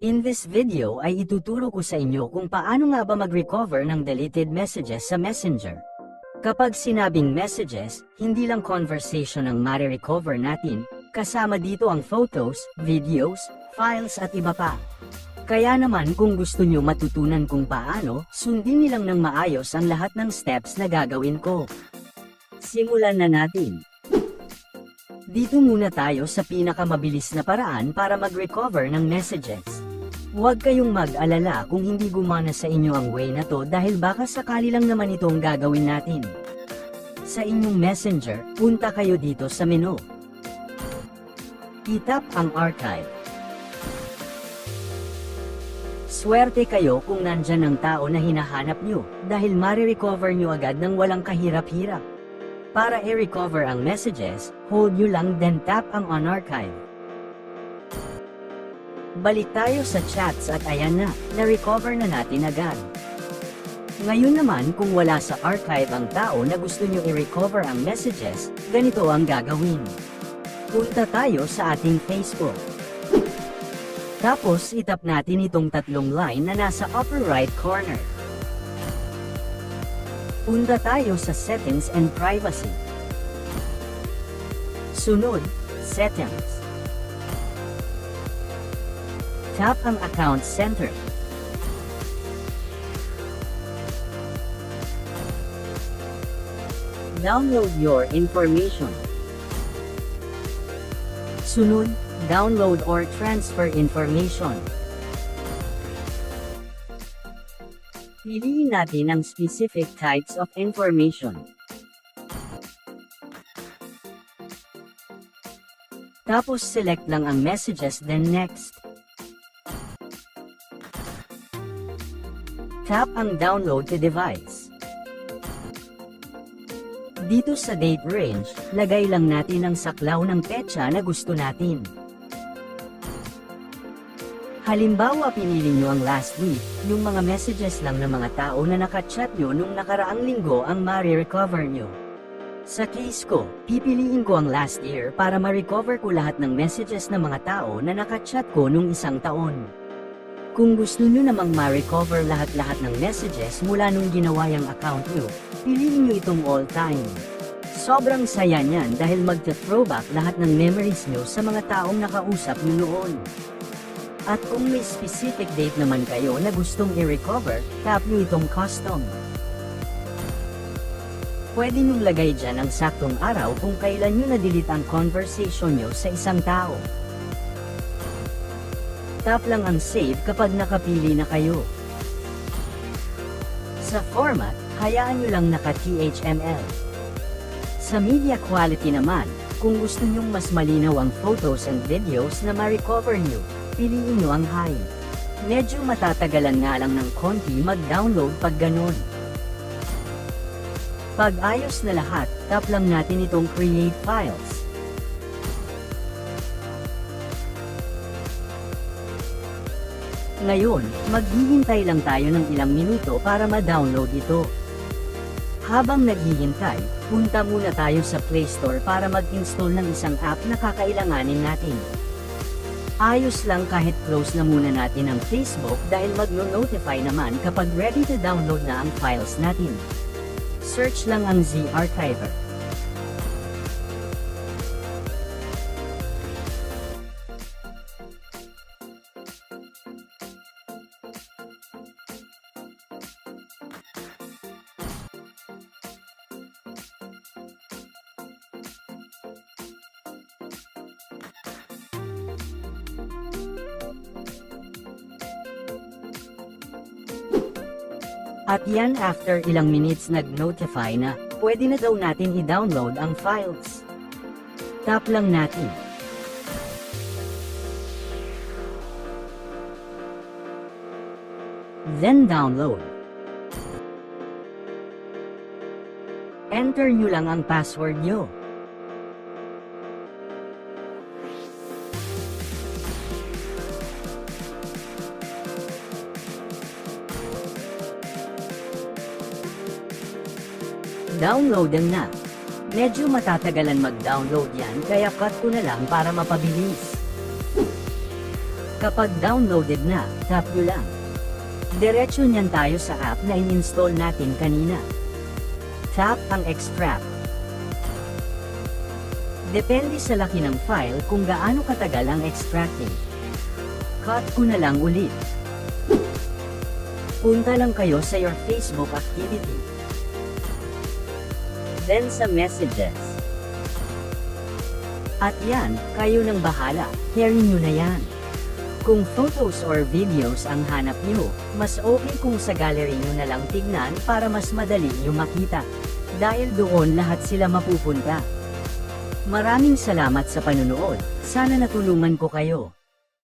In this video ay ituturo ko sa inyo kung paano nga ba mag-recover ng deleted messages sa Messenger. Kapag sinabing messages, hindi lang conversation ang mare-recover natin, kasama dito ang photos, videos, files at iba pa. Kaya naman kung gusto nyo matutunan kung paano, sundin nilang ng maayos ang lahat ng steps na gagawin ko. Simulan na natin. Dito muna tayo sa pinakamabilis na paraan para mag-recover ng messages. Huwag kayong mag-alala kung hindi gumana sa inyo ang way na to dahil baka sakali lang naman itong gagawin natin. Sa inyong Messenger, punta kayo dito sa menu. I-tap ang archive. Swerte kayo kung nandyan ang tao na hinahanap nyo dahil mare-recover nyo agad ng walang kahirap-hirap. Para i-recover ang messages, hold nyo lang then tap ang on archive. Balik tayo sa chats at ayan na-recover na natin agad. Ngayon naman kung wala sa archive ang tao na gusto nyo i-recover ang messages, ganito ang gagawin. Punta tayo sa ating Facebook. Tapos itap natin itong tatlong line na nasa upper right corner. Punta tayo sa Settings and Privacy. Sunod, Settings. Tap ang Account Center. Download your information. Sunod, download or transfer information. Piliin natin ang specific types of information. Tapos select lang ang messages then next. Tap ang download to device. Dito sa date range, lagay lang natin ang saklaw ng petsa na gusto natin. Halimbawa pinili nyo ang last week, yung mga messages lang ng mga tao na nakachat nyo nung nakaraang linggo ang ma-recover nyo. Sa case ko, pipiliin ko ang last year para ma-recover ko lahat ng messages ng mga tao na nakachat ko nung isang taon. Kung gusto nyo namang ma-recover lahat-lahat ng messages mula nung ginawa yung account nyo, piliin nyo itong all time. Sobrang saya niyan dahil magte-throwback lahat ng memories nyo sa mga taong nakausap nyo noon. At kung may specific date naman kayo na gustong i-recover, tap nyo itong custom. Pwede nyong lagay dyan ang saktong araw kung kailan nyo na-delete ang conversation nyo sa isang tao. Tap lang ang save kapag nakapili na kayo. Sa format, hayaan nyo lang naka-HTML. Sa media quality naman, kung gusto nyong mas malinaw ang photos and videos na ma-recover nyo, piliin nyo ang high. Medyo matatagalan nga lang ng konti mag-download pag ganon. Pag ayos na lahat, tap lang natin itong create files. Ngayon, maghihintay lang tayo ng ilang minuto para ma-download ito. Habang naghihintay, punta muna tayo sa Play Store para mag-install ng isang app na kakailanganin natin. Ayos lang kahit close na muna natin ang Facebook dahil magno-notify naman kapag ready to download na ang files natin. Search lang ang Z Archiver. At yan after ilang minutes nag-notify na, pwede na daw natin i-download ang files. Tap lang natin. Then download. Enter nyo lang ang password nyo. Downloadan na. Medyo matatagalan mag-download yan kaya cut ko na lang para mapabilis. Kapag downloaded na, tap nyo lang. Diretso niyan tayo sa app na in-install natin kanina. Tap ang extract. Depende sa laki ng file kung gaano katagal ang extracting. Cut ko na lang ulit. Punta lang kayo sa your Facebook activity. Then sa messages. At yan, kayo nang bahala, carry nyo na yan. Kung photos or videos ang hanap nyo, mas okay kung sa gallery nyo na lang tignan para mas madali nyo makita. Dahil doon lahat sila mapupunta. Maraming salamat sa panunood, sana natulungan ko kayo.